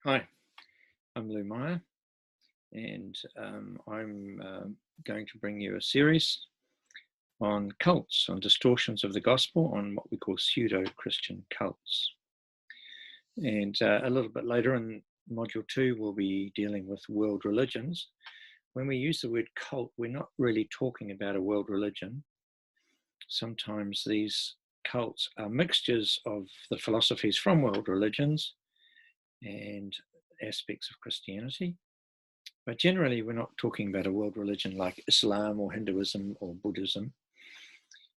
Hi, I'm Lou Meyer, and I'm going to bring you a series on cults, on distortions of the gospel, on what we call pseudo-Christian cults. And a little bit later in Module 2, we'll be dealing with world religions. When we use the word cult, we're not really talking about a world religion. Sometimes these cults are mixtures of the philosophies from world religions and aspects of Christianity. But generally, we're not talking about a world religion like Islam or Hinduism or Buddhism.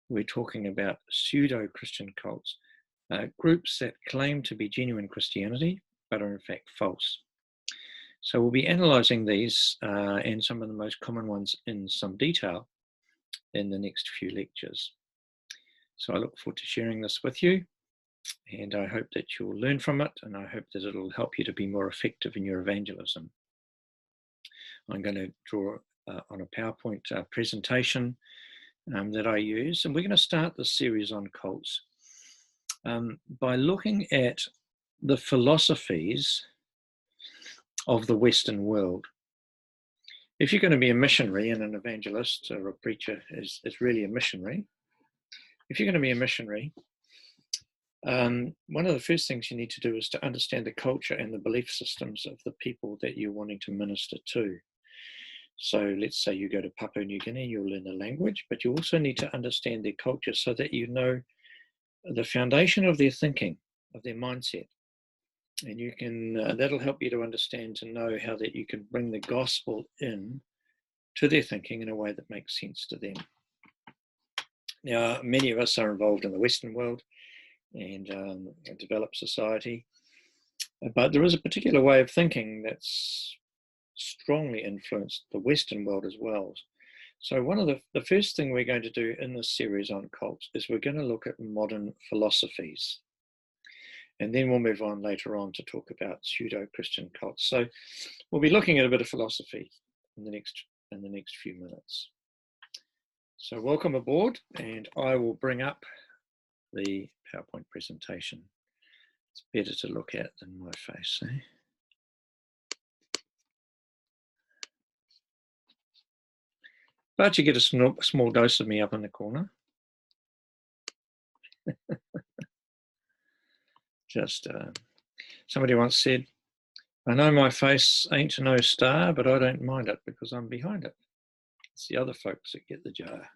We're talking about pseudo-Christian cults, groups that claim to be genuine Christianity, but are in fact false. So we'll be analysing these and some of the most common ones in some detail in the next few lectures. So I look forward to sharing this with you, and I hope that you'll learn from it, and I hope that it'll help you to be more effective in your evangelism. I'm going to draw on a PowerPoint presentation that I use, and we're going to start this series on cults by looking at the philosophies of the Western world. If you're going to be a missionary, and an evangelist or a preacher is really a missionary, if you're going to be a missionary, one of the first things you need to do is to understand the culture and the belief systems of the people that you're wanting to minister to. So let's say you go to Papua New Guinea, you'll learn the language, but you also need to understand their culture so that you know the foundation of their thinking, of their mindset. And you can, that'll help you to understand, to know how that you can bring the gospel in to their thinking in a way that makes sense to them. Now, many of us are involved in the Western world and developed society, but there is a particular way of thinking that's strongly influenced the Western world as well. So one of the first thing we're going to do in this series on cults is we're going to look at modern philosophies. And then we'll move on later on to talk about pseudo-Christian cults. So we'll be looking at a bit of philosophy in the next few minutes. So welcome aboard, and I will bring up the PowerPoint presentation. It's better to look at than my face, eh? But you get a small dose of me up in the corner. Just somebody once said, I know my face ain't no star, but I don't mind it because I'm behind it. It's the other folks that get the jar.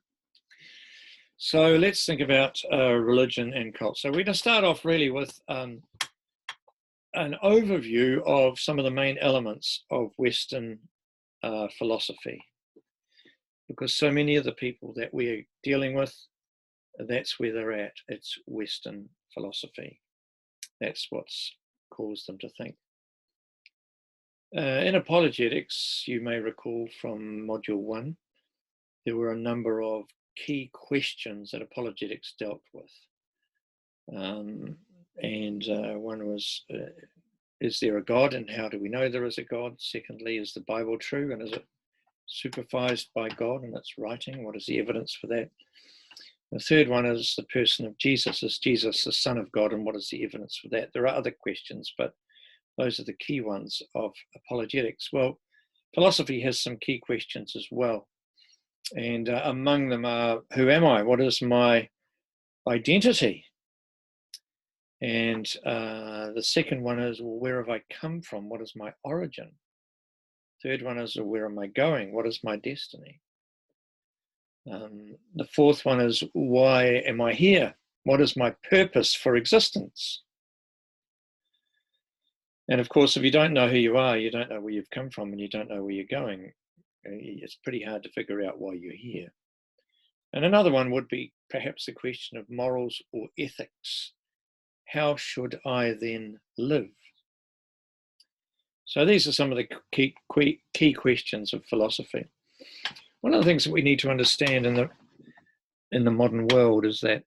So let's think about religion and cult. So we're going to start off really with an overview of some of the main elements of Western philosophy. Because so many of the people that we're dealing with, that's where they're at. It's Western philosophy. That's what's caused them to think. In apologetics, you may recall from Module 1, there were a number of key questions that apologetics dealt with. One was, is there a God, and how do we know there is a God? Secondly, is the Bible true, and is it supervised by God in its writing? What is the evidence for that? The third one is the person of Jesus. Is Jesus the Son of God, and what is the evidence for that? There are other questions, but those are the key ones of apologetics. Well, philosophy has some key questions as well. And among them are, who am I? What is my identity? And the second one is, well, where have I come from? What is my origin? Third one is, well, where am I going? What is my destiny? The fourth one is, why am I here? What is my purpose for existence? And of course, if you don't know who you are, you don't know where you've come from, and you don't know where you're going, it's pretty hard to figure out why you're here. And another one would be perhaps the question of morals or ethics. How should I then live? So these are some of the key questions of philosophy. One of the things that we need to understand in the modern world is that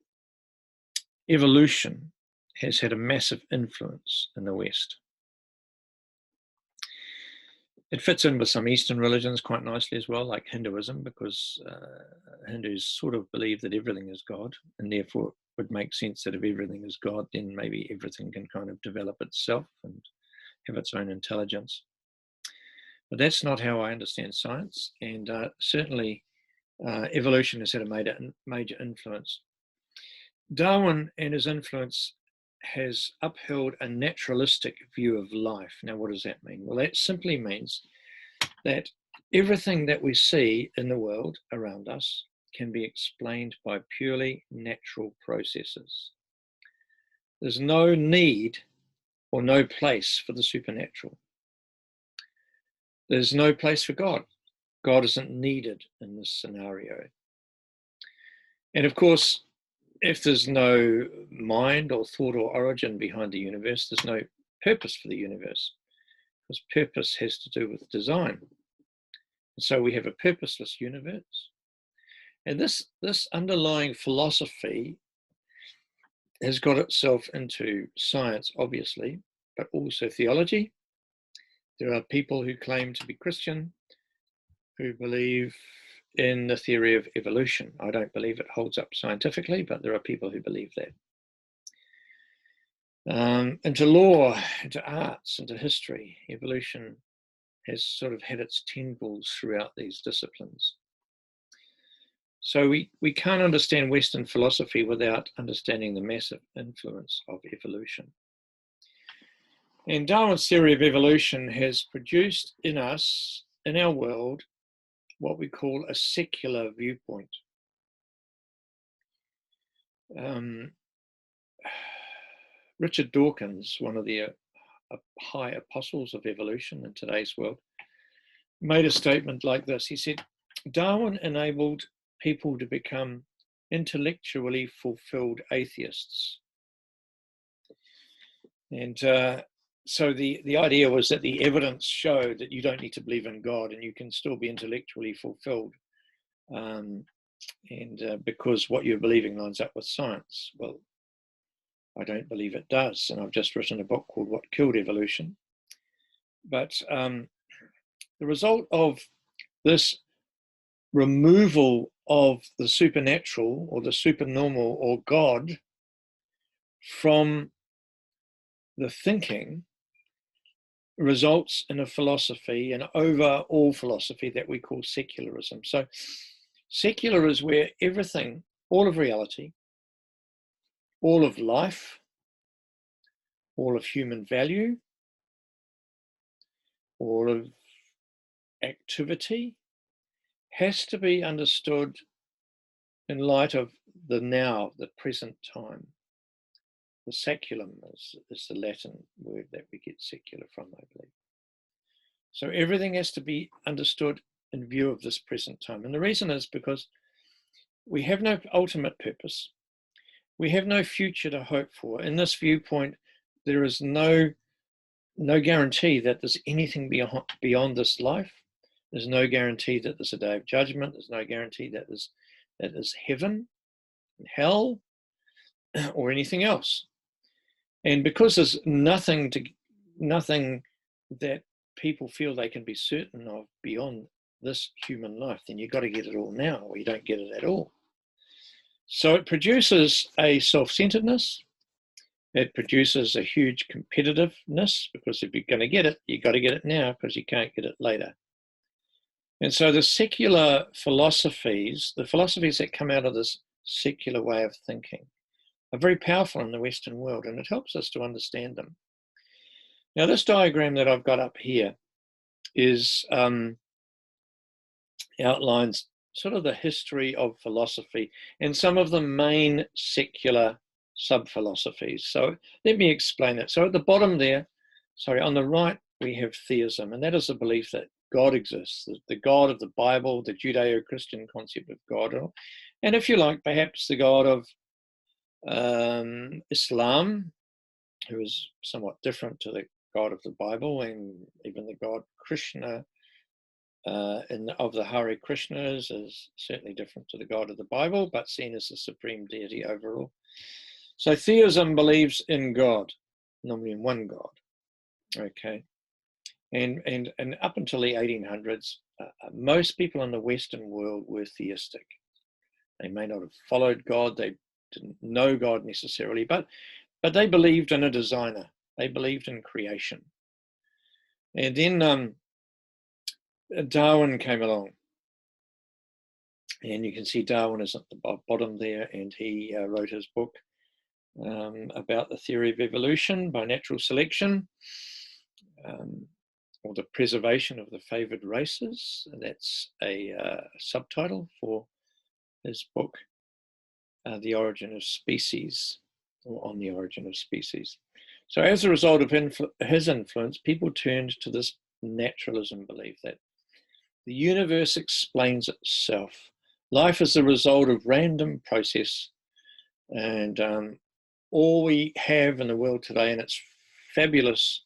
evolution has had a massive influence in the West. It fits in with some Eastern religions quite nicely as well, like Hinduism, because Hindus sort of believe that everything is God, and therefore it would make sense that if everything is God, then maybe everything can kind of develop itself and have its own intelligence. But that's not how I understand science, and certainly evolution has had a major influence. Darwin and his influence has upheld a naturalistic view of life. Now, what does that mean? Well, that simply means that everything that we see in the world around us can be explained by purely natural processes. There's no need or no place for the supernatural. There's no place for God. God isn't needed in this scenario. And of course, if there's no mind or thought or origin behind the universe, there's no purpose for the universe, because purpose has to do with design. And so we have a purposeless universe. And this underlying philosophy has got itself into science, obviously, but also theology. There are people who claim to be Christian who believe in the theory of evolution. I don't believe it holds up scientifically, but there are people who believe that. Into law, into arts, into history, evolution has sort of had its tendrils throughout these disciplines. So we can't understand Western philosophy without understanding the massive influence of evolution. And Darwin's theory of evolution has produced in us, in our world, what we call a secular viewpoint. Richard Dawkins, one of the high apostles of evolution in today's world, made a statement like this. He said, Darwin enabled people to become intellectually fulfilled atheists. And so the idea was that the evidence showed that you don't need to believe in God and you can still be intellectually fulfilled. Because what you're believing lines up with science. Well, I don't believe it does. And I've just written a book called What Killed Evolution. But the result of this removal of the supernatural or the supernormal or God from the thinking results in a philosophy, an overall philosophy that we call secularism. So secular is where everything, all of reality, all of life, all of human value, all of activity has to be understood in light of the now, the present time. The saculum is the Latin word that we get secular from, I believe. So everything has to be understood in view of this present time. And the reason is because we have no ultimate purpose. We have no future to hope for. In this viewpoint, there is no guarantee that there's anything beyond this life. There's no guarantee that there's a day of judgment. There's no guarantee that there's heaven, hell, or anything else. And because there's nothing that people feel they can be certain of beyond this human life, then you've got to get it all now, or you don't get it at all. So it produces a self-centeredness. It produces a huge competitiveness, because if you're going to get it, you've got to get it now because you can't get it later. And so the secular philosophies, the philosophies that come out of this secular way of thinking, are very powerful in the Western world, and it helps us to understand them. Now, this diagram that I've got up here outlines sort of the history of philosophy and some of the main secular sub-philosophies. So let me explain that. So at the bottom there, on the right, we have theism, and that is the belief that God exists, the God of the Bible, the Judeo-Christian concept of God, and if you like, perhaps the God of Islam, who is somewhat different to the God of the Bible, and even the God Krishna of the Hare Krishnas is certainly different to the God of the Bible, but seen as the supreme deity overall. So theism believes in God, normally in one God. Okay, and up until the 1800s, most people in the Western world were theistic. They may not have followed God, they didn't know God necessarily, but they believed in a designer. They believed in creation. And then Darwin came along. And you can see Darwin is at the bottom there, and he wrote his book about the theory of evolution by natural selection, or the preservation of the favoured races. And that's a subtitle for his book, The Origin of Species, or On the Origin of Species. So as a result of his influence, people turned to this naturalism belief that the universe explains itself. Life is the result of random process, and all we have in the world today and its fabulous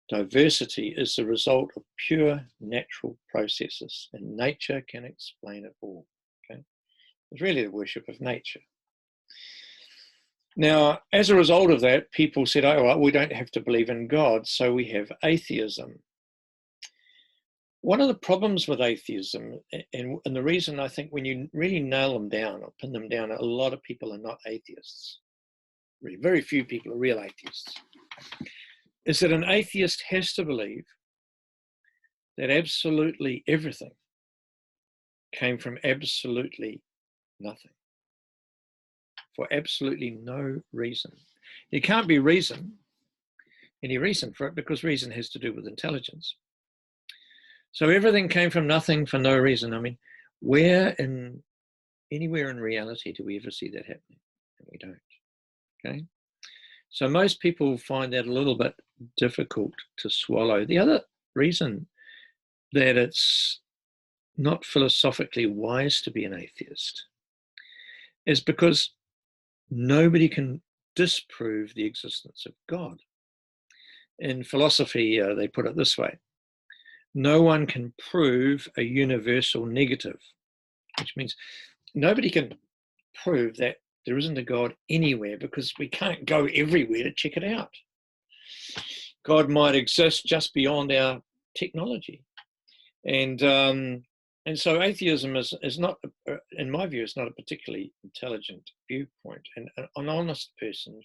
diversity is the result of pure natural processes, and nature can explain it all. Okay? It's really the worship of nature. Now, as a result of that, people said, oh, well, we don't have to believe in God, so we have atheism. One of the problems with atheism, and the reason I think when you really nail them down or pin them down, a lot of people are not atheists. Really, very few people are real atheists. Is that an atheist has to believe that absolutely everything came from absolutely nothing, for absolutely no reason. There can't be any reason for it, because reason has to do with intelligence. So everything came from nothing for no reason. I mean, anywhere in reality do we ever see that happening? And we don't. Okay. So most people find that a little bit difficult to swallow. The other reason that it's not philosophically wise to be an atheist is because nobody can disprove the existence of God. In philosophy, they put it this way: no one can prove a universal negative, which means nobody can prove that there isn't a God anywhere, because we can't go everywhere to check it out. God might exist just beyond our technology. And so atheism is not, in my view, is not a particularly intelligent viewpoint. And an honest person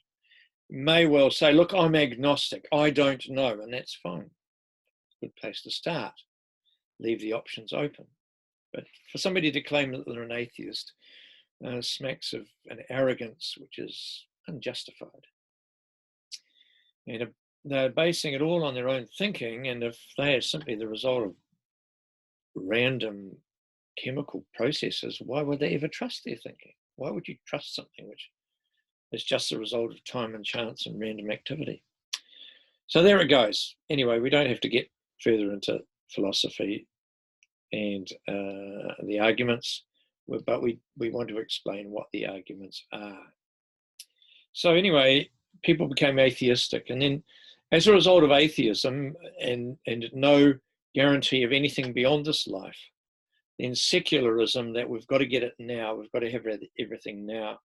may well say, look, I'm agnostic, I don't know, and that's fine. Good place to start. Leave the options open. But for somebody to claim that they're an atheist smacks of an arrogance which is unjustified. And they're basing it all on their own thinking, and if they are simply the result of random chemical processes, why would they ever trust their thinking? Why would you trust something which is just the result of time and chance and random activity? So there it goes. Anyway, we don't have to get further into philosophy and the arguments, but we want to explain what the arguments are. So anyway, people became atheistic, and then as a result of atheism and no guarantee of anything beyond this life, then secularism, that we've got to get it now, we've got to have everything now,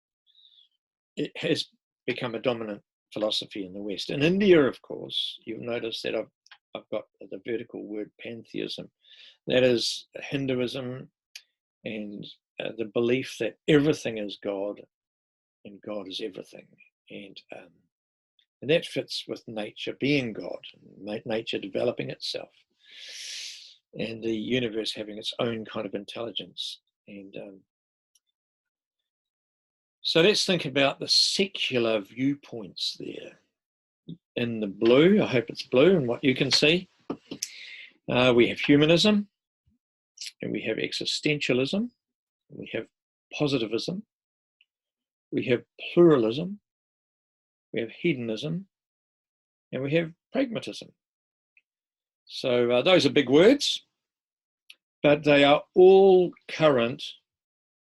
it has become a dominant philosophy in the West. In India, of course, you'll notice that I've got the vertical word pantheism. That is Hinduism, and the belief that everything is God and God is everything. And that fits with nature being God, nature developing itself, and the universe having its own kind of intelligence. And so let's think about the secular viewpoints there. In the blue, I hope it's blue and what you can see, we have humanism, and we have existentialism, we have positivism, we have pluralism, we have hedonism, and we have pragmatism. So those are big words, but they are all current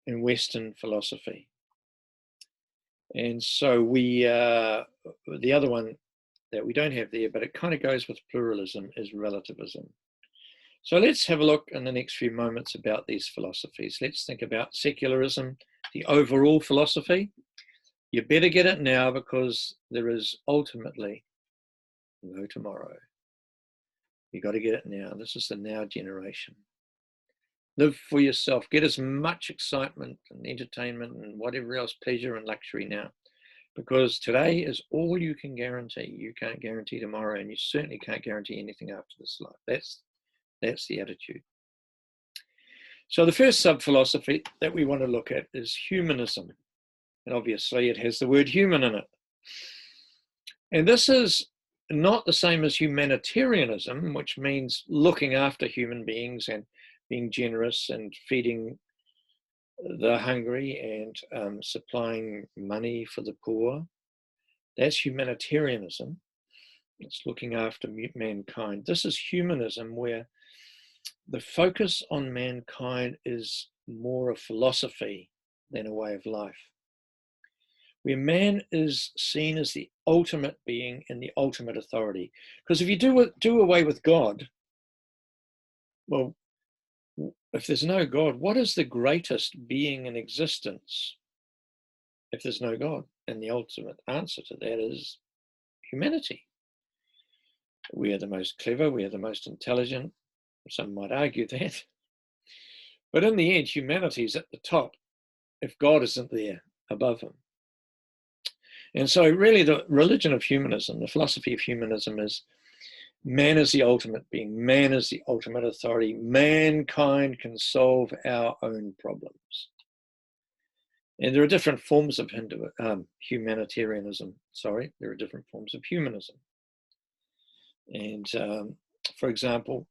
in Western philosophy. And so the other one that we don't have there, but it kind of goes with pluralism, is relativism. So let's have a look in the next few moments about these philosophies. Let's think about secularism, the overall philosophy. You better get it now, because there is ultimately no tomorrow. You got to get it now. This is the now generation. Live for yourself. Get as much excitement and entertainment and whatever else, pleasure and luxury now. because today is all you can guarantee. You can't guarantee tomorrow, and you certainly can't guarantee anything after this life. That's the attitude. So the first sub-philosophy that we want to look at is humanism. And obviously it has the word human in it. And this is not the same as humanitarianism, which means looking after human beings and being generous and feeding the hungry and supplying money for the poor. That's humanitarianism. It's looking after mankind. This is humanism, where the focus on mankind is more a philosophy than a way of life, where man is seen as the ultimate being and the ultimate authority. Because if you do away with God, well, if there's no God, what is the greatest being in existence if there's no God? And the ultimate answer to that is humanity. We are the most clever, we are the most intelligent. Some might argue that. But in the end, humanity is at the top if God isn't there above him. And so really the religion of humanism, the philosophy of humanism, is man is the ultimate being, man is the ultimate authority, mankind can solve our own problems. And there are different forms of humanitarianism, there are different forms of humanism. And for example,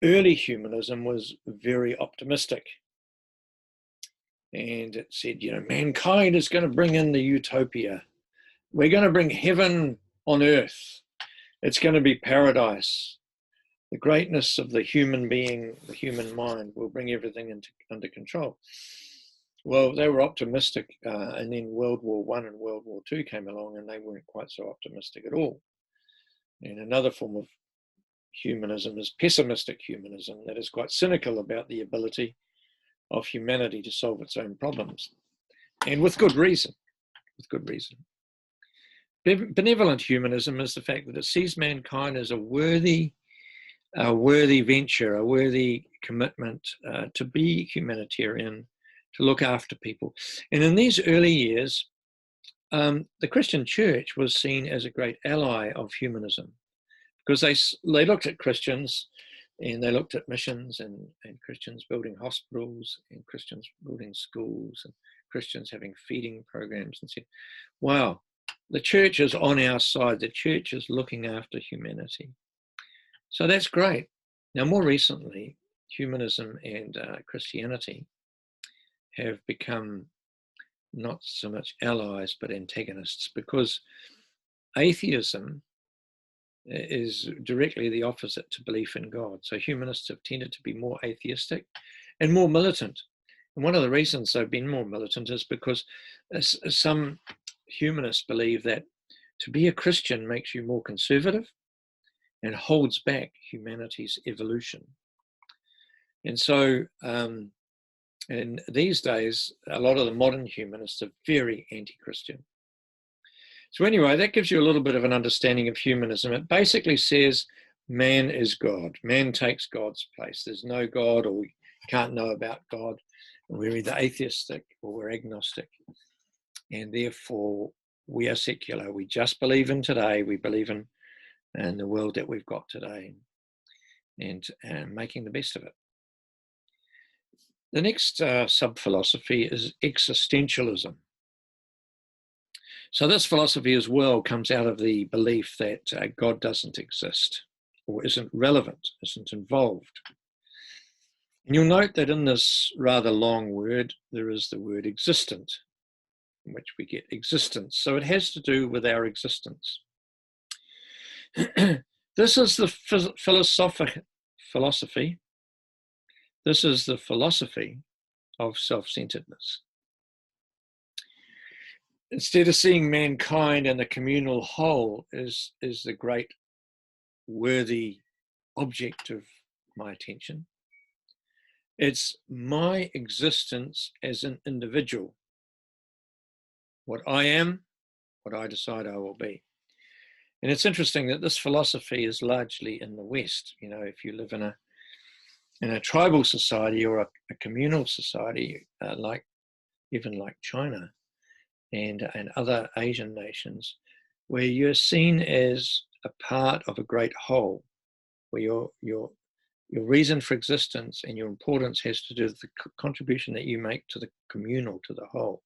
early humanism was very optimistic. And it said, mankind is going to bring in the utopia. We're going to bring heaven on earth. It's going to be paradise. The greatness of the human being, the human mind, will bring everything under control. Well, they were optimistic, and then World War I and World War II came along, and they weren't quite so optimistic at all. And another form of humanism is pessimistic humanism, that is quite cynical about the ability of humanity to solve its own problems, and with good reason. Benevolent humanism is the fact that it sees mankind as a worthy venture, a worthy commitment to be humanitarian, to look after people. And in these early years, the Christian church was seen as a great ally of humanism, because they looked at Christians, and they looked at missions and Christians building hospitals and Christians building schools and Christians having feeding programs, and said, wow, the church is on our side. The church is looking after humanity. So that's great. Now, more recently, humanism and Christianity have become not so much allies, but antagonists, because atheism is directly the opposite to belief in God. So humanists have tended to be more atheistic and more militant. And one of the reasons they've been more militant is because some humanists believe that to be a Christian makes you more conservative and holds back humanity's evolution. And so in these days, a lot of the modern humanists are very anti-Christian. So anyway, that gives you a little bit of an understanding of humanism. It basically says man is God. Man takes God's place. There's no God, or we can't know about God. We're either atheistic or we're agnostic. And therefore, we are secular. We just believe in today. We believe in the world that we've got today, and making the best of it. The next sub-philosophy is existentialism. So this philosophy as well comes out of the belief that God doesn't exist, or isn't relevant, isn't involved. And you'll note that in this rather long word, there is the word existent, in which we get existence. So it has to do with our existence. This is the philosophy. This is the philosophy of self-centeredness. Instead of seeing mankind and the communal whole as the great worthy object of my attention, it's my existence as an individual. What I am, what I decide I will be. And it's interesting that this philosophy is largely in the West. If you live in a tribal society or a communal society, like China, and other Asian nations, where you're seen as a part of a great whole, where your reason for existence and your importance has to do with the contribution that you make to the communal, to the whole.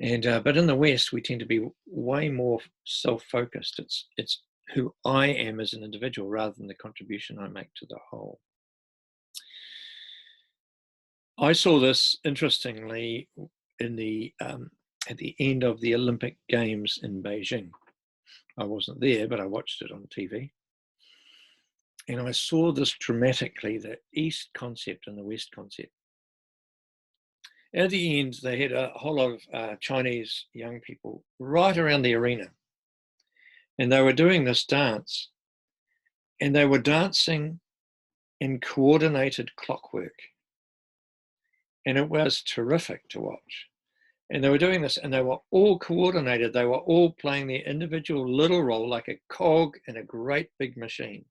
And but in the West, we tend to be way more self-focused. It's who I am as an individual rather than the contribution I make to the whole. I saw this, interestingly, in the at the end of the Olympic Games in Beijing. I wasn't there, but I watched it on TV. And I saw this dramatically, the East concept and the West concept. At the end, they had a whole lot of Chinese young people right around the arena. And they were doing this dance. And they were dancing in coordinated clockwork. And it was terrific to watch. And they were doing this, and they were all coordinated. They were all playing their individual little role like a cog in a great big machine.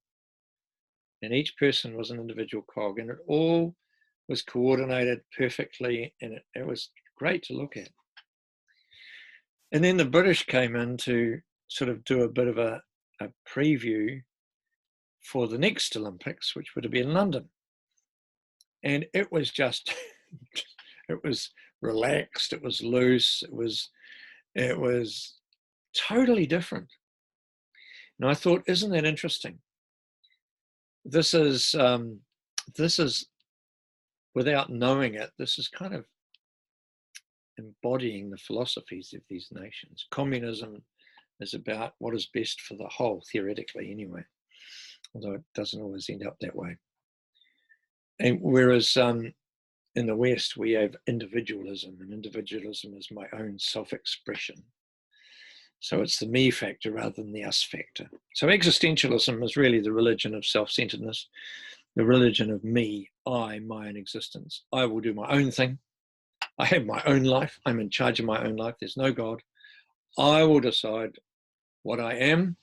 And each person was an individual cog, and it all was coordinated perfectly, and it was great to look at. And then the British came in to sort of do a bit of a preview for the next Olympics, which would have been in London. And it was just, it was relaxed, it was loose, it was totally different. And I thought, isn't that interesting? This is without knowing it, this is kind of embodying the philosophies of these nations. Communism is about what is best for the whole, theoretically anyway, although it doesn't always end up that way. And whereas in the West, we have individualism, and individualism is my own self-expression. So it's the me factor rather than the us factor. So existentialism is really the religion of self-centeredness, the religion of me, I, my own existence. I will do my own thing. I have my own life. I'm in charge of my own life. There's no God. I will decide what I am.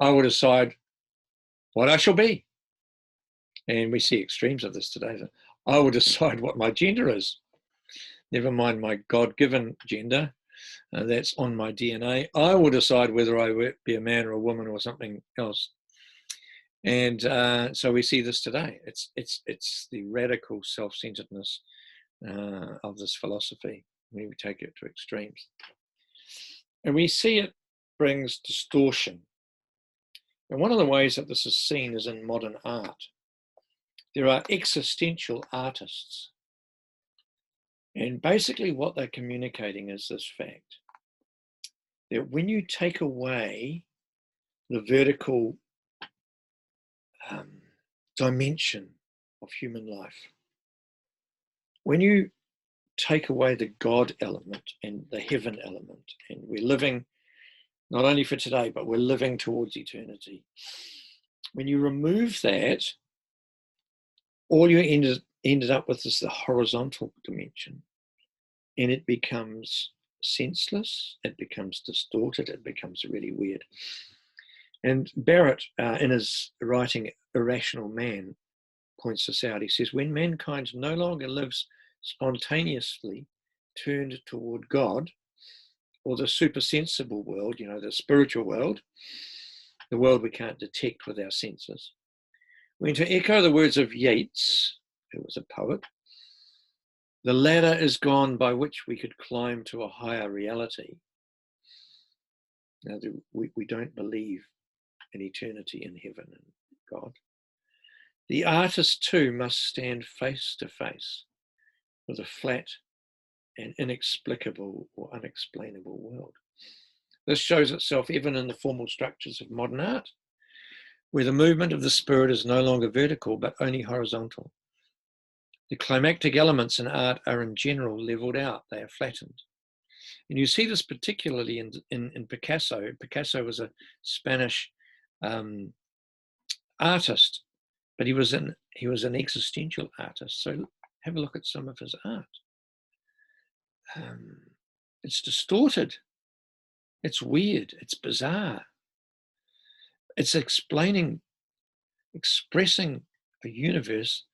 I will decide what I shall be. And we see extremes of this today. I will decide what my gender is. Never mind my God-given gender. That's on my DNA. I will decide whether I will be a man or a woman or something else. And so we see this today. It's the radical self-centeredness of this philosophy when we take it to extremes. And we see it brings distortion. And one of the ways that this is seen is in modern art. There are existential artists. And basically what they're communicating is this fact, that when you take away the vertical dimension of human life, when you take away the God element and the heaven element, and we're living not only for today, but we're living towards eternity. When you remove that, all you ended up with is the horizontal dimension, and it becomes senseless, it becomes distorted, it becomes really weird. And Barrett, in his writing Irrational Man, points this out. He says, when mankind no longer lives spontaneously turned toward God, or the supersensible world, the spiritual world, the world we can't detect with our senses, when, to echo the words of Yeats, who was a poet, the ladder is gone by which we could climb to a higher reality. Now, we don't believe in eternity in heaven and God. The artist too must stand face to face with a flat and inexplicable or unexplainable world. This shows itself even in the formal structures of modern art, where the movement of the spirit is no longer vertical, but only horizontal. The climactic elements in art are in general leveled out, they are flattened. And you see this particularly in Picasso. Picasso was a Spanish artist, but he was an existential artist. So have a look at some of his art. It's distorted. It's weird. It's bizarre. It's expressing a universe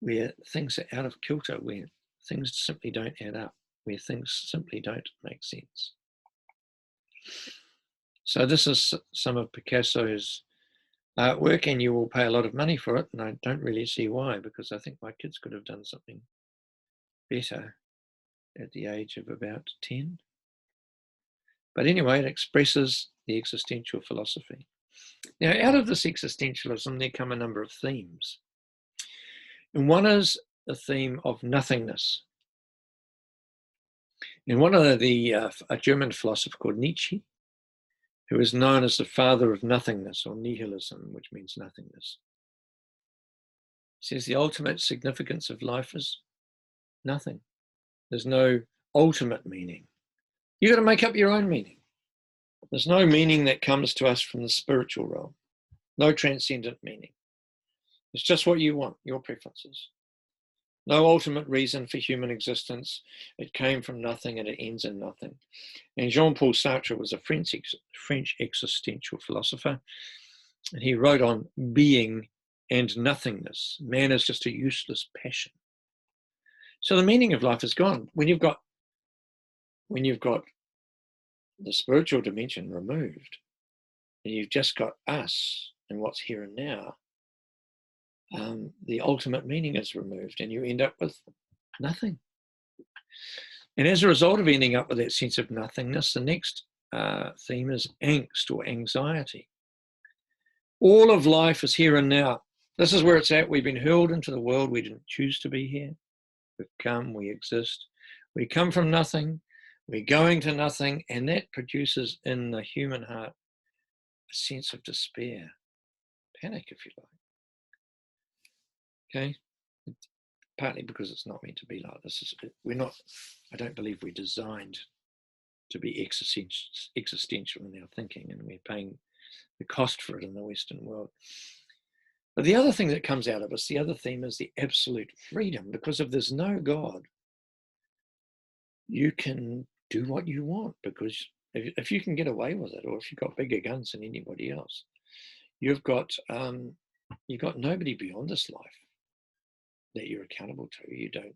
where things are out of kilter, where things simply don't add up. where things simply don't make sense. So this is some of Picasso's artwork, and you will pay a lot of money for it, and I don't really see why, because I think my kids could have done something better at the age of about 10. But anyway, it expresses the existential philosophy. Now, out of this existentialism, there come a number of themes. And one is the theme of nothingness. And one of a German philosopher called Nietzsche, who is known as the father of nothingness, or nihilism, which means nothingness, says the ultimate significance of life is nothing. There's no ultimate meaning. You've got to make up your own meaning. There's no meaning that comes to us from the spiritual realm. No transcendent meaning. It's just what you want, your preferences. No ultimate reason for human existence. It came from nothing and it ends in nothing. And Jean-Paul Sartre was a French existential philosopher, and he wrote on being and nothingness. Man is just a useless passion. So the meaning of life is gone. When you've got the spiritual dimension removed, and you've just got us and what's here and now, the ultimate meaning is removed, and you end up with nothing. And as a result of ending up with that sense of nothingness, the next theme is angst or anxiety. All of life is here and now. This is where it's at. We've been hurled into the world. We didn't choose to be here. We've come, we exist. We come from nothing. We're going to nothing, and that produces in the human heart a sense of despair, panic, if you like. Okay? Partly because it's not meant to be like this. I don't believe we're designed to be existential in our thinking, and we're paying the cost for it in the Western world. But the other thing that comes out of us, the other theme, is the absolute freedom, because if there's no God, you can do what you want, because if you can get away with it, or if you've got bigger guns than anybody else, you've got nobody beyond this life that you're accountable to. You don't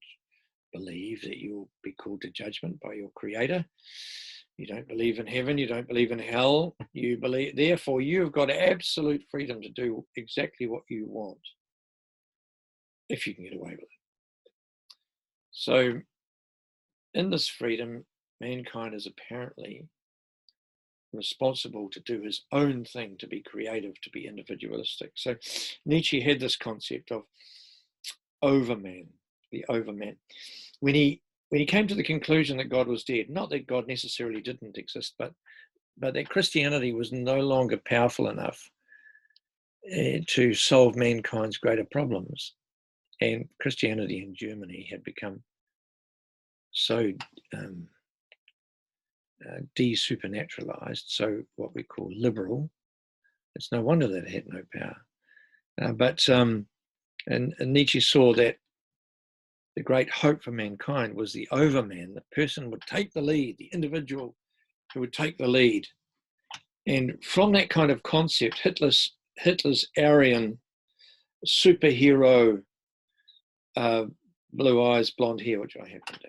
believe that you'll be called to judgment by your creator. You don't believe in heaven. You don't believe in hell. Therefore, you've got absolute freedom to do exactly what you want, if you can get away with it. So in this freedom, mankind is apparently responsible to do his own thing, to be creative, to be individualistic. So Nietzsche had this concept of overman, the overman. When he came to the conclusion that God was dead, not that God necessarily didn't exist, but that Christianity was no longer powerful enough to solve mankind's greater problems. And Christianity in Germany had become so de-supernaturalized, so what we call liberal. It's no wonder that it had no power. And Nietzsche saw that the great hope for mankind was the overman. The person would take the lead, the individual who would take the lead. And from that kind of concept, Hitler's Aryan superhero, blue eyes, blonde hair, which I happen to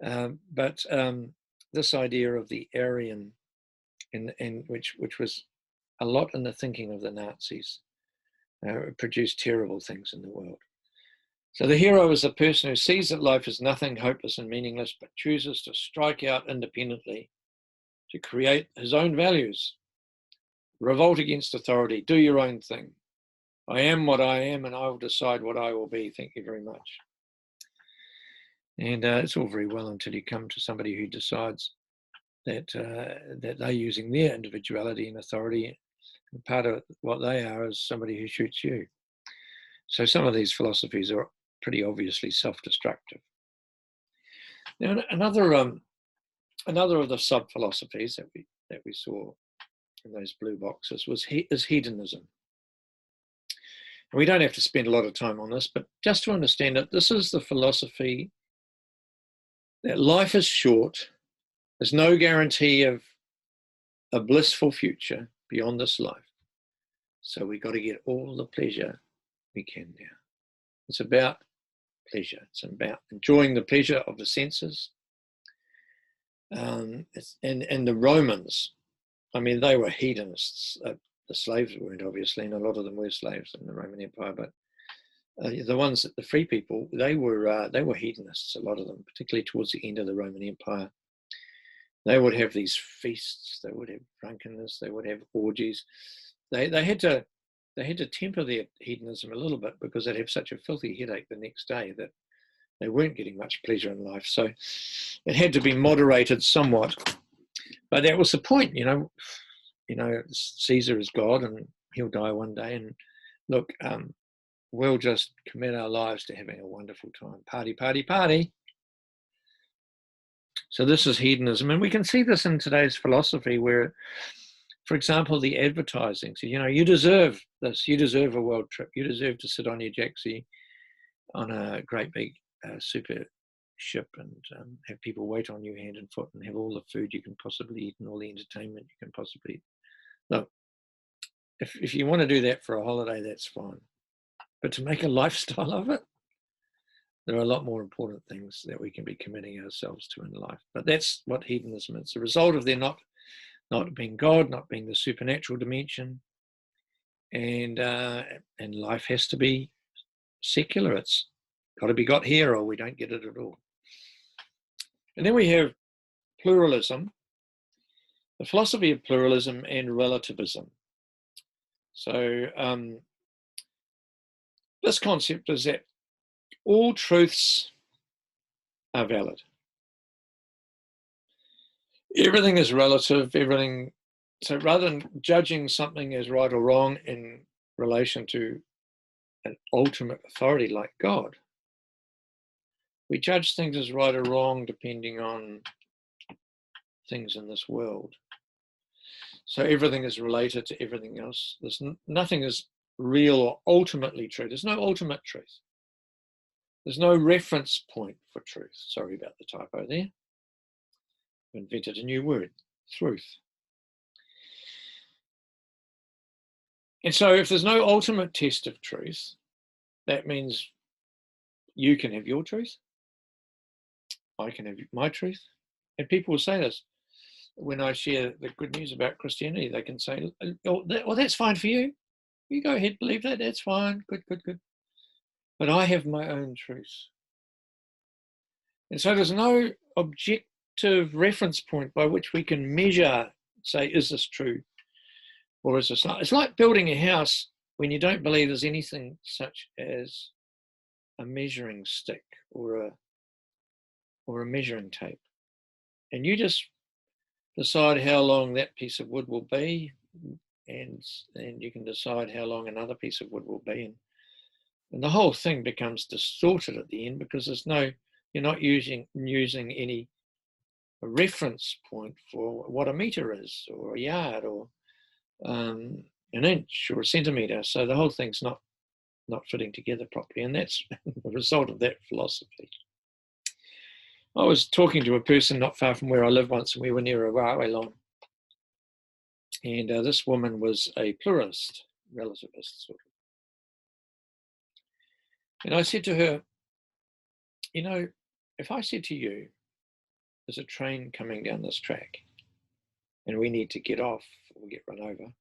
have. This idea of the Aryan, and which was a lot in the thinking of the Nazis, produced terrible things in the world. So the hero is a person who sees that life is nothing, hopeless and meaningless, but chooses to strike out independently to create his own values, revolt against authority, do your own thing. I am what I am, and I will decide what I will be. Thank you very much. And it's all very well until you come to somebody who decides that they're using their individuality and authority, and part of what they are is somebody who shoots you. So some of these philosophies are pretty obviously self-destructive. Now, another of the sub-philosophies that we saw in those blue boxes is hedonism. And we don't have to spend a lot of time on this, but just to understand it, this is the philosophy that life is short. There's no guarantee of a blissful future beyond this life. So we've got to get all the pleasure we can now. It's about pleasure. It's about enjoying the pleasure of the senses. And the Romans, I mean, they were hedonists. The slaves weren't, obviously, and a lot of them were slaves in the Roman Empire. But the free people, they were hedonists. A lot of them, particularly towards the end of the Roman Empire, they would have these feasts. They would have drunkenness. They would have orgies. They had to temper their hedonism a little bit because they'd have such a filthy headache the next day that they weren't getting much pleasure in life. So it had to be moderated somewhat. But that was the point, Caesar is God and he'll die one day. And look, we'll just commit our lives to having a wonderful time. Party, party, party. So this is hedonism. And we can see this in today's philosophy where, for example, the advertising. So, you deserve this. You deserve a world trip. You deserve to sit on your jacksie on a great big super ship and have people wait on you hand and foot and have all the food you can possibly eat and all the entertainment you can possibly eat. Look, if you want to do that for a holiday, that's fine. But to make a lifestyle of it, there are a lot more important things that we can be committing ourselves to in life. But that's what hedonism is. The result of there not being God, not being the supernatural dimension, and life has to be secular. It's got to be got here or we don't get it at all. And then we have pluralism, the philosophy of pluralism and relativism. So this concept is that all truths are valid. Everything is relative, so rather than judging something as right or wrong in relation to an ultimate authority like God, we judge things as right or wrong depending on things in this world. So everything is related to everything else. Nothing is real or ultimately true. There's no ultimate truth. There's no reference point for truth. Sorry about the typo there. I've invented a new word, truth. And so if there's no ultimate test of truth, that means you can have your truth, I can have my truth. And people will say this. When I share the good news about Christianity, they can say, well, that's fine for you. You go ahead, believe that, that's fine, good. But I have my own truth. And so there's no objective reference point by which we can measure, say, is this true or is this not? It's like building a house when you don't believe there's anything such as a measuring stick or a measuring tape. And you just decide how long that piece of wood will be, and you can decide how long another piece of wood will be. And the whole thing becomes distorted at the end because you're not using any reference point for what a meter is, or a yard, or an inch, or a centimetre. So the whole thing's not fitting together properly, and that's the result of that philosophy. I was talking to a person not far from where I live once, and we were near a railway line. And this woman was a pluralist, relativist sort of. And I said to her, if I said to you, there's a train coming down this track and we need to get off or get run over,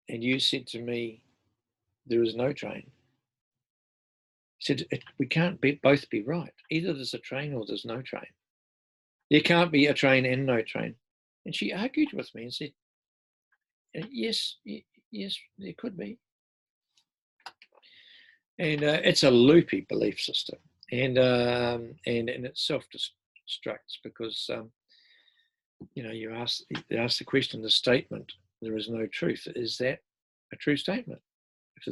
and you said to me, there is no train, I said, we can't both be right. Either there's a train or there's no train. There can't be a train and no train. And she argued with me and said, yes, there could be. And it's a loopy belief system, and it self-destructs because you ask the question, the statement, there is no truth. Is that a true statement? If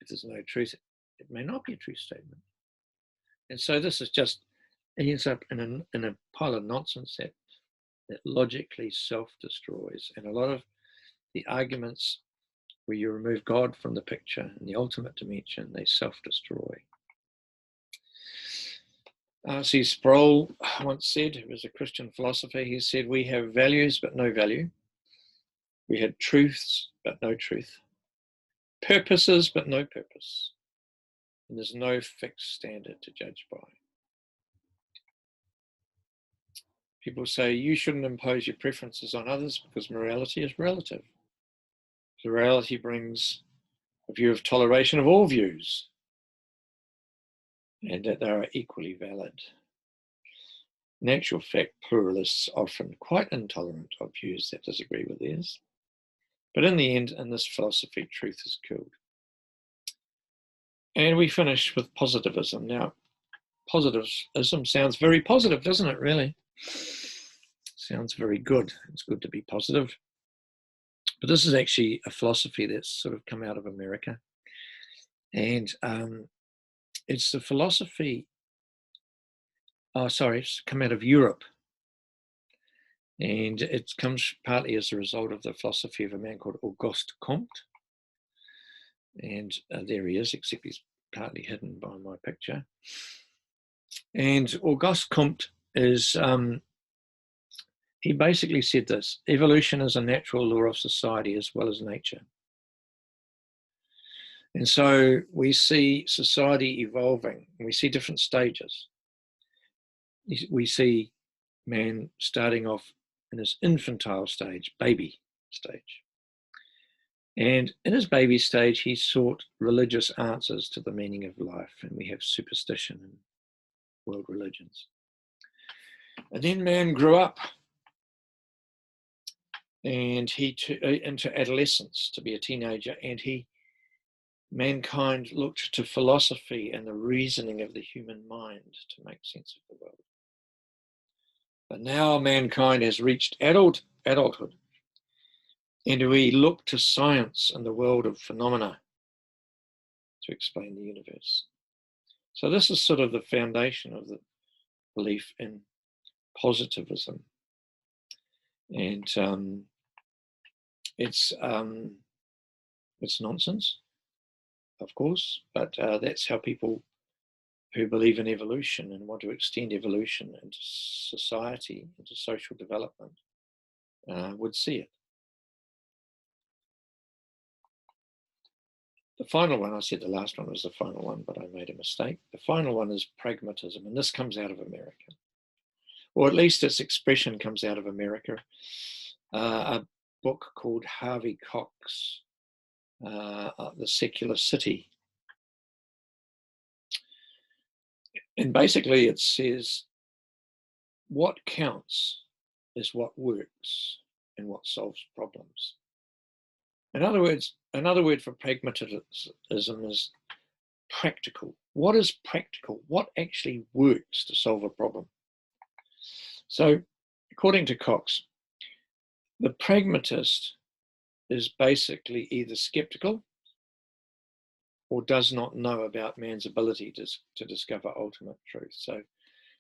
there's no truth, it may not be a true statement. And so this is just ends up in a pile of nonsense that logically self-destroys. And a lot of the arguments where you remove God from the picture and the ultimate dimension, they self-destroy. C. Sproul once said, who was a Christian philosopher, he said, we have values but no value. We had truths but no truth. Purposes but no purpose. and there's no fixed standard to judge by. People say you shouldn't impose your preferences on others because morality is relative. So morality brings a view of toleration of all views and that they are equally valid. In actual fact, pluralists are often quite intolerant of views that disagree with theirs. But in the end, in this philosophy, truth is killed. And we finish with positivism. Now, positivism sounds very positive, doesn't it, really? Sounds very good. It's good to be positive. But this is actually a philosophy that's sort of come out of America. And it's the philosophy, it's come out of Europe. And it comes partly as a result of the philosophy of a man called Auguste Comte. And there he is, except he's partly hidden by my picture. And Auguste Comte is, he basically said this: evolution is a natural law of society as well as nature. And so we see society evolving, and we see different stages. We see man starting off in his infantile stage, baby stage. And in his baby stage, he sought religious answers to the meaning of life, and we have superstition in world religions. And then man grew up, and he into adolescence to be a teenager, and mankind looked to philosophy and the reasoning of the human mind to make sense of the world. But now mankind has reached adulthood, and we look to science and the world of phenomena to explain the universe. So this is sort of the foundation of the belief in positivism. And it's nonsense, of course, but that's how people who believe in evolution and want to extend evolution into society, into social development, would see it. The final one, I said the last one was the final one, but I made a mistake. The final one is pragmatism, and this comes out of America, or at least its expression comes out of America. A book called Harvey Cox, The Secular City. And basically it says, what counts is what works and what solves problems. In other words, another word for pragmatism is practical. What is practical? What actually works to solve a problem? So, according to Cox, the pragmatist is basically either skeptical or does not know about man's ability to discover ultimate truth. So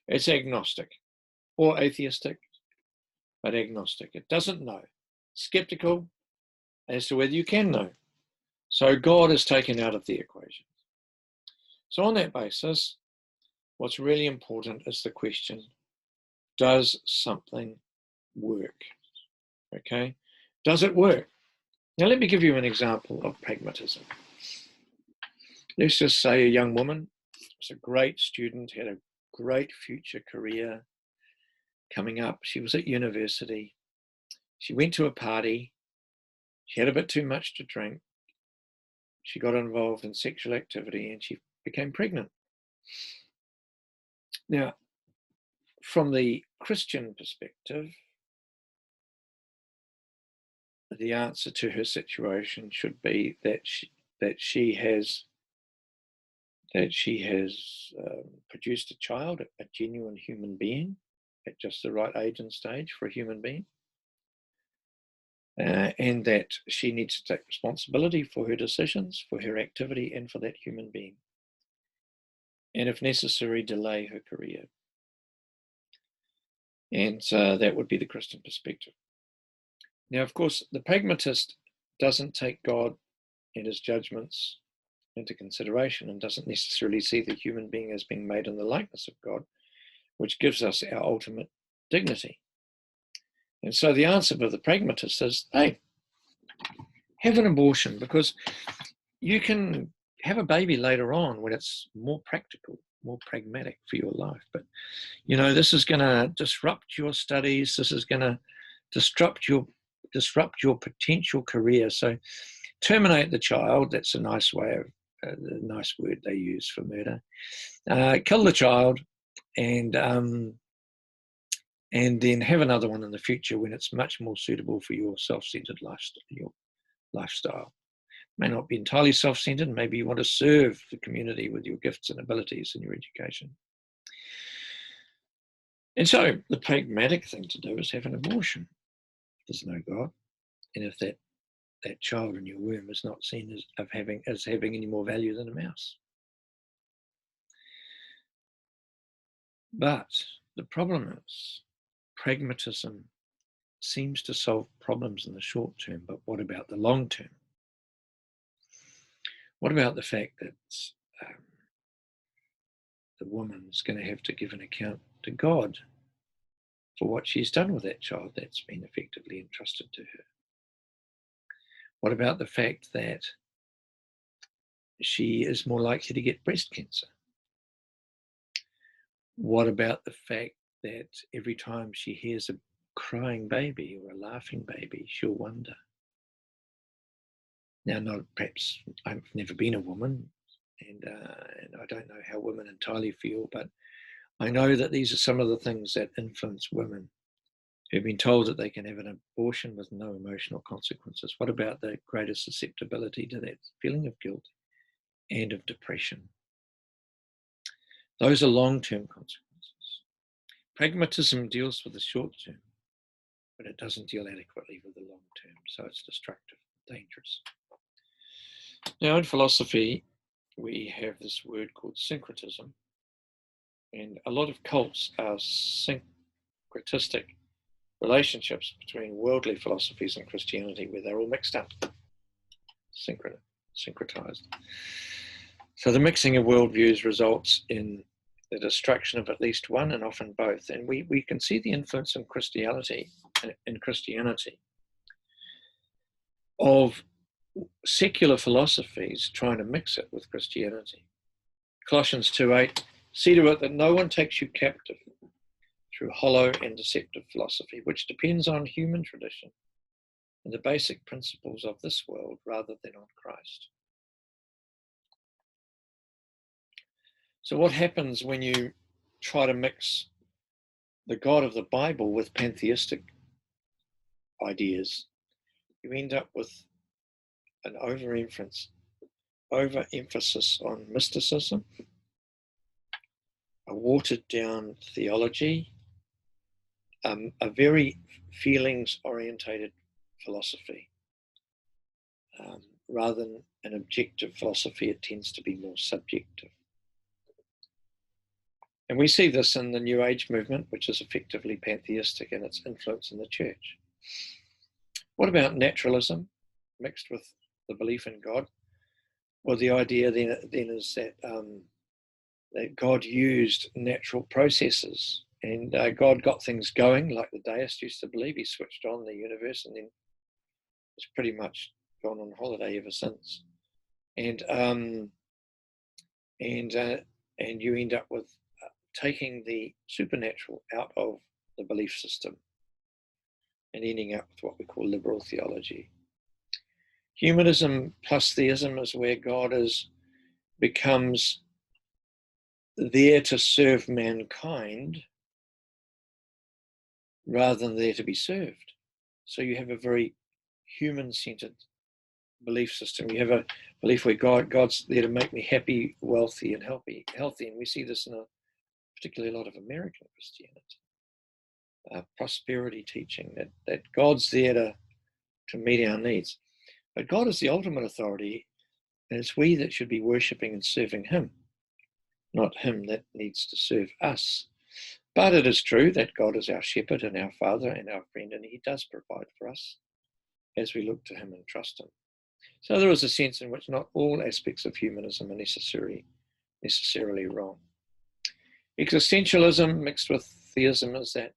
it's agnostic or atheistic, but agnostic. It doesn't know. Skeptical as to whether you can know. So God is taken out of the equation. So on that basis, what's really important is the question, does something work? Okay, does it work? Now let me give you an example of pragmatism. Let's just say a young woman was a great student, had a great future career coming up. She was at university. She went to a party. She had a bit too much to drink. She got involved in sexual activity and she became pregnant. Now, from the Christian perspective, the answer to her situation should be that she has produced a child, a genuine human being, at just the right age and stage for a human being, and that she needs to take responsibility for her decisions, for her activity, and for that human being, and if necessary, delay her career. And that would be the Christian perspective. Now, of course, the pragmatist doesn't take God and his judgments into consideration and doesn't necessarily see the human being as being made in the likeness of God, which gives us our ultimate dignity. And so the answer for the pragmatist is, hey, have an abortion, because you can have a baby later on when it's more practical, more pragmatic for your life. But, you know, this is going to disrupt your studies. This is going to disrupt your potential career. So terminate the child. That's a nice way of, the nice word they use for murder. Kill the child, and then have another one in the future when it's much more suitable for your self-centered lifestyle. May not be entirely self-centered. Maybe you want to serve the community with your gifts and abilities and your education. And so the pragmatic thing to do is have an abortion. There's no God. And if that child in your womb is not seen as having any more value than a mouse. But the problem is pragmatism seems to solve problems in the short term, but what about the long term? What about the fact that the woman's going to have to give an account to God for what she's done with that child that's been effectively entrusted to her? What about the fact that she is more likely to get breast cancer? What about the fact that every time she hears a crying baby or a laughing baby, she'll wonder? Now, perhaps I've never been a woman, and I don't know how women entirely feel, but I know that these are some of the things that influence women who've been told that they can have an abortion with no emotional consequences. What about the greater susceptibility to that feeling of guilt and of depression? Those are long-term consequences. Pragmatism deals with the short term, but it doesn't deal adequately with the long term, so it's destructive, dangerous. Now, in philosophy, we have this word called syncretism, and a lot of cults are syncretistic relationships between worldly philosophies and Christianity, where they're all mixed up, syncretized. So the mixing of worldviews results in the destruction of at least one, and often both. And we can see the influence in Christianity of secular philosophies trying to mix it with Christianity. Colossians 2:8, see to it that no one takes you captive through hollow and deceptive philosophy, which depends on human tradition and the basic principles of this world rather than on Christ. So what happens when you try to mix the God of the Bible with pantheistic ideas? You end up with an overemphasis on mysticism, a watered down theology, a very feelings-orientated philosophy. Rather than an objective philosophy, it tends to be more subjective. And we see this in the New Age movement, which is effectively pantheistic in its influence in the church. What about naturalism mixed with the belief in God? Well, the idea then is that God used natural processes, and God got things going like the deists used to believe. He switched on the universe and then it's pretty much gone on holiday ever since. And you end up with taking the supernatural out of the belief system and ending up with what we call liberal theology. Humanism plus theism is where God becomes there to serve mankind rather than there to be served. So you have a very human-centered belief system. You have a belief where God's there to make me happy, wealthy, and healthy. And we see this in particularly a lot of American Christianity. Prosperity teaching, that God's there to meet our needs. But God is the ultimate authority, and it's we that should be worshipping and serving him, not him that needs to serve us. But it is true that God is our shepherd and our father and our friend, and he does provide for us as we look to him and trust him. So there is a sense in which not all aspects of humanism are necessarily wrong. Existentialism mixed with theism is that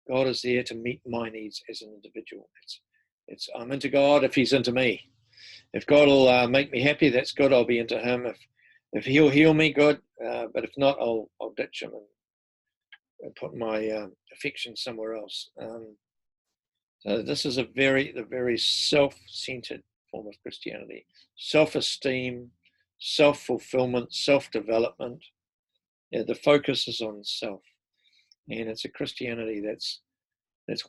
God is there to meet my needs as an individual. It's I'm into God if he's into me. If God will make me happy, that's good. I'll be into him. If he'll heal me, good. But if not, I'll ditch him and put my affection somewhere else. So this is the very self-centered form of Christianity. Self-esteem, self-fulfillment, self-development. Yeah, the focus is on self. And it's a Christianity that's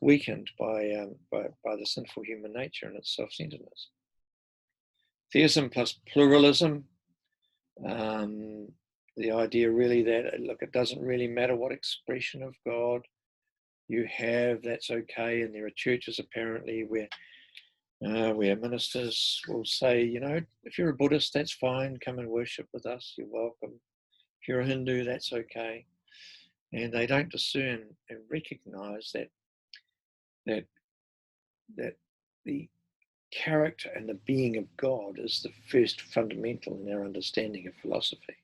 weakened by the sinful human nature and its self-centeredness. Theism plus pluralism, the idea really that, look, it doesn't really matter what expression of God you have, that's okay. And there are churches apparently where ministers will say, if you're a Buddhist, that's fine, come and worship with us, you're welcome. If you're a Hindu, that's okay. And they don't discern and recognize that the character and the being of God is the first fundamental in our understanding of philosophy.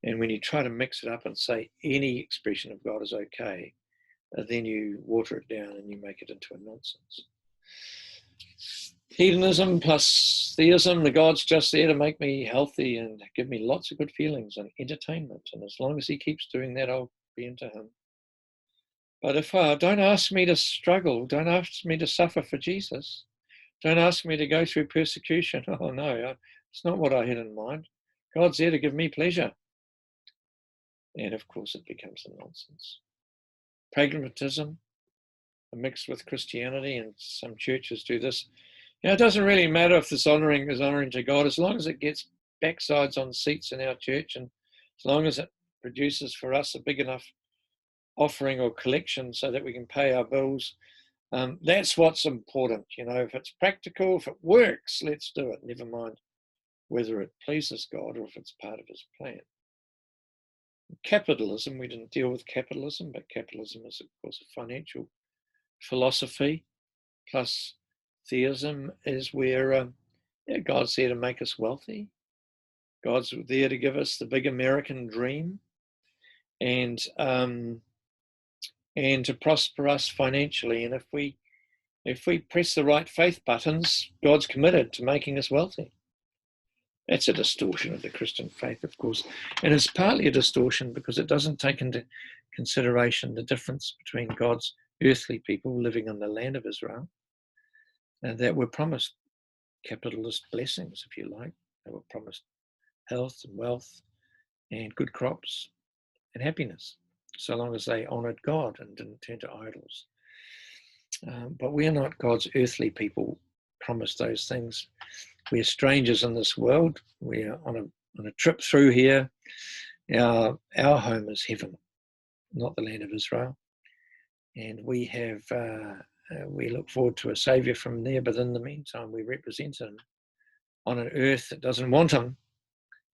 And when you try to mix it up and say any expression of God is okay, then you water it down and you make it into a nonsense. Hedonism plus theism, the God's just there to make me healthy and give me lots of good feelings and entertainment. And as long as he keeps doing that, I'll be into him. But if don't ask me to struggle, don't ask me to suffer for Jesus. Don't ask me to go through persecution. Oh no, it's not what I had in mind. God's there to give me pleasure. And of course it becomes a nonsense. Pragmatism mixed with Christianity, and some churches do this. It doesn't really matter if this honoring is honoring to God, as long as it gets backsides on seats in our church, and as long as it produces for us a big enough offering or collection so that we can pay our bills. That's what's important. If it's practical, if it works, let's do it. Never mind whether it pleases God or if it's part of his plan. Capitalism, we didn't deal with capitalism, but capitalism is, of course, a financial philosophy. Plus theism is where God's there to make us wealthy. God's there to give us the big American dream and to prosper us financially. And if we press the right faith buttons, God's committed to making us wealthy. That's a distortion of the Christian faith, of course. And it's partly a distortion because it doesn't take into consideration the difference between God's earthly people living on the land of Israel and that were promised capitalist blessings, if you like. They were promised health and wealth and good crops and happiness, so long as they honoured God and didn't turn to idols. But we're not God's earthly people promised those things. We're strangers in this world. We're on a trip through here. Our home is heaven, not the land of Israel. And we look forward to a saviour from there, but in the meantime, we represent him on an earth that doesn't want him.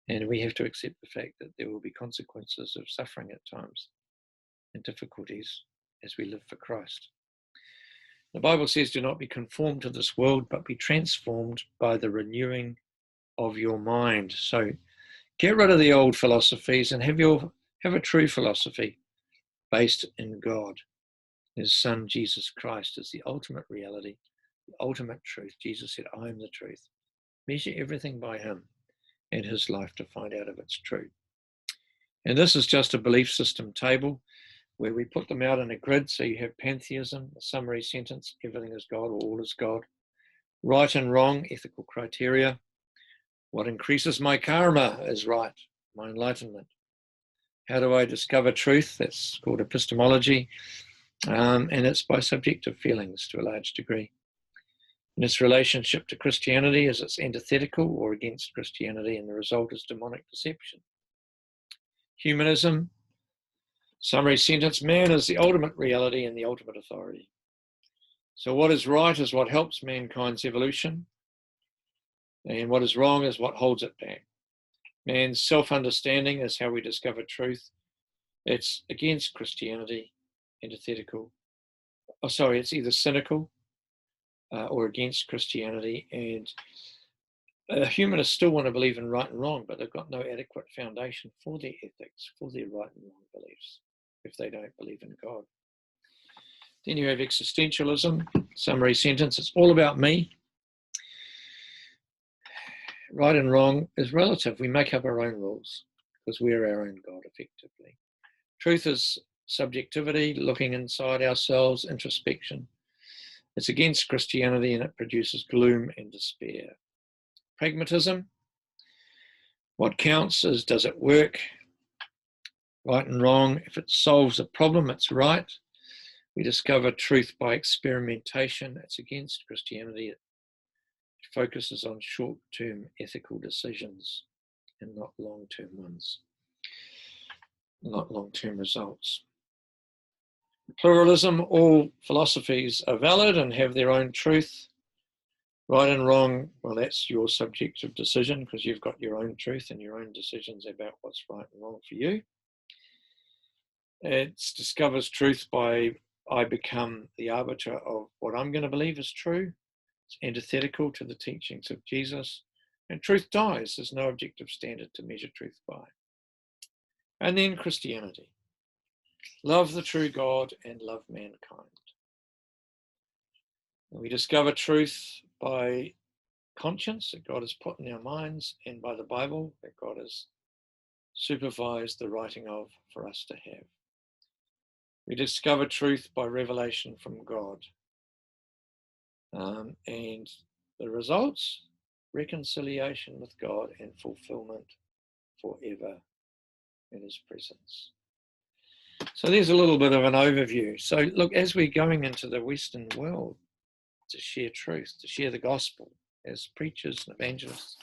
And we have to accept the fact that there will be consequences of suffering at times and difficulties as we live for Christ. The Bible says, do not be conformed to this world, but be transformed by the renewing of your mind. So get rid of the old philosophies and have a true philosophy based in God. His Son, Jesus Christ, is the ultimate reality, the ultimate truth. Jesus said, I am the truth. Measure everything by him and his life to find out if it's true. And this is just a belief system table where we put them out in a grid. So you have pantheism, a summary sentence, everything is God or all is God. Right and wrong, ethical criteria. What increases my karma is right, my enlightenment. How do I discover truth? That's called epistemology. And it's by subjective feelings to a large degree. And its relationship to Christianity is it's antithetical or against Christianity, and the result is demonic deception. Humanism, summary sentence, man is the ultimate reality and the ultimate authority. So what is right is what helps mankind's evolution, and what is wrong is what holds it back. Man's self-understanding is how we discover truth. It's against Christianity, antithetical. It's either cynical or against Christianity, and humanists still want to believe in right and wrong, but they've got no adequate foundation for their ethics, for their right and wrong beliefs, if they don't believe in God. Then you have existentialism, summary sentence, it's all about me. right and wrong is relative. We make up our own rules because we're our own God, effectively. Truth is subjectivity, looking inside ourselves, introspection. It's against Christianity and it produces gloom and despair. Pragmatism, what counts is, does it work? Right and wrong, if it solves a problem, it's right. We discover truth by experimentation. It's against Christianity. It focuses on short-term ethical decisions and not long-term ones, not long-term results. Pluralism, all philosophies are valid and have their own truth. Right and wrong, well, that's your subjective decision because you've got your own truth and your own decisions about what's right and wrong for you. It discovers truth by I become the arbiter of what I'm going to believe is true. It's antithetical to the teachings of Jesus. And truth dies. There's no objective standard to measure truth by. And then Christianity. Love the true God and love mankind. And we discover truth by conscience that God has put in our minds and by the Bible that God has supervised the writing of for us to have. We discover truth by revelation from God. And the results, reconciliation with God and fulfillment forever in his presence. So there's a little bit of an overview. So look, as we're going into the Western world to share truth, to share the gospel as preachers and evangelists,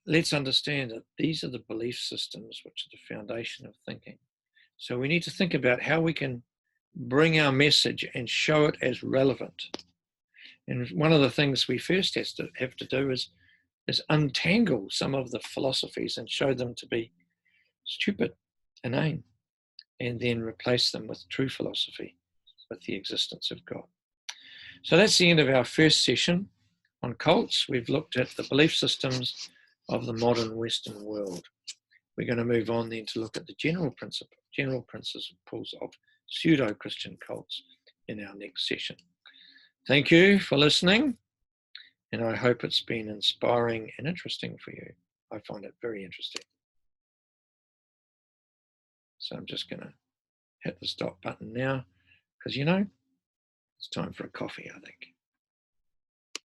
let's understand that these are the belief systems which are the foundation of thinking. So we need to think about how we can bring our message and show it as relevant. And one of the things we first have to do is untangle some of the philosophies and show them to be stupid, inane, and then replace them with true philosophy, with the existence of God. So that's the end of our first session on cults. We've looked at the belief systems of the modern Western world. We're going to move on then to look at the general principles of pseudo-Christian cults in our next session. Thank you for listening, and I hope it's been inspiring and interesting for you. I find it very interesting. So I'm just going to hit the stop button now because, it's time for a coffee, I think.